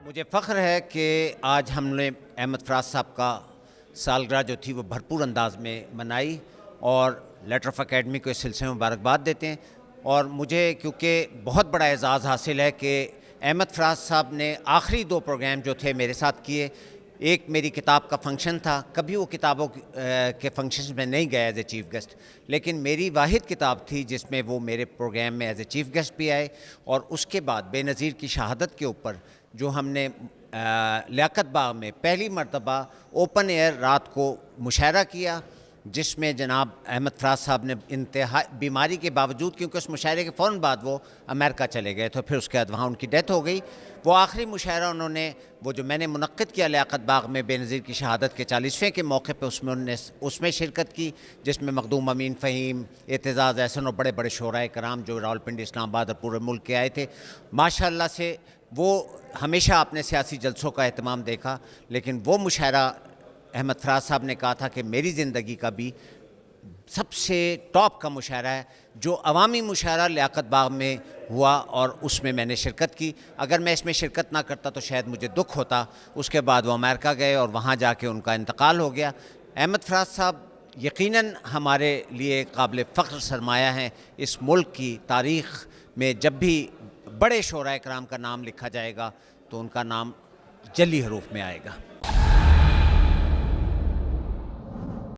مجھے فخر ہے کہ آج ہم نے احمد فراز صاحب کا سالگرہ جو تھی وہ بھرپور انداز میں منائی اور لیٹر آف اکیڈمی کو اس سلسلے میں مبارکباد دیتے ہیں. اور مجھے کیونکہ بہت بڑا اعزاز حاصل ہے کہ احمد فراز صاحب نے آخری 2 پروگرام جو تھے میرے ساتھ کیے. ایک میری کتاب کا فنکشن تھا، کبھی وہ کتابوں کے فنکشنز میں نہیں گیا ایز اے چیف گیسٹ، لیکن میری واحد کتاب تھی جس میں وہ میرے پروگرام میں ایز اے چیف گیسٹ بھی آئے. اور اس کے بعد بے نظیر کی شہادت کے اوپر جو ہم نے لیاقت باغ میں پہلی مرتبہ اوپن ایئر رات کو مشاعرہ کیا، جس میں جناب احمد فراز صاحب نے انتہائی بیماری کے باوجود، کیونکہ اس مشاعرے کے فوراً بعد وہ امریکہ چلے گئے تو پھر اس کے بعد وہاں ان کی ڈیتھ ہو گئی. وہ آخری مشاعرہ انہوں نے وہ جو میں نے منعقد کیا لیاقت باغ میں بے نظیر کی شہادت کے 40ویں کے موقع پہ، اس میں شرکت کی، جس میں مخدوم امین فہیم، اعتزاز احسن اور بڑے بڑے شعراء کرام جو راولپنڈی، اسلام آباد اور پورے ملک کے آئے تھے. ماشاء اللہ سے وہ ہمیشہ آپ نے سیاسی جلسوں کا اہتمام دیکھا، لیکن وہ مشاعرہ احمد فراز صاحب نے کہا تھا کہ میری زندگی کا بھی سب سے ٹاپ کا مشاعرہ ہے، جو عوامی مشاعرہ لیاقت باغ میں ہوا اور اس میں نے شرکت کی. اگر میں اس میں شرکت نہ کرتا تو شاید مجھے دکھ ہوتا. اس کے بعد وہ امریکہ گئے اور وہاں جا کے ان کا انتقال ہو گیا. احمد فراز صاحب یقیناً ہمارے لیے قابل فخر سرمایہ ہیں. اس ملک کی تاریخ میں جب بھی بڑے شعراء کرام کا نام لکھا جائے گا تو ان کا نام جلی حروف میں آئے گا.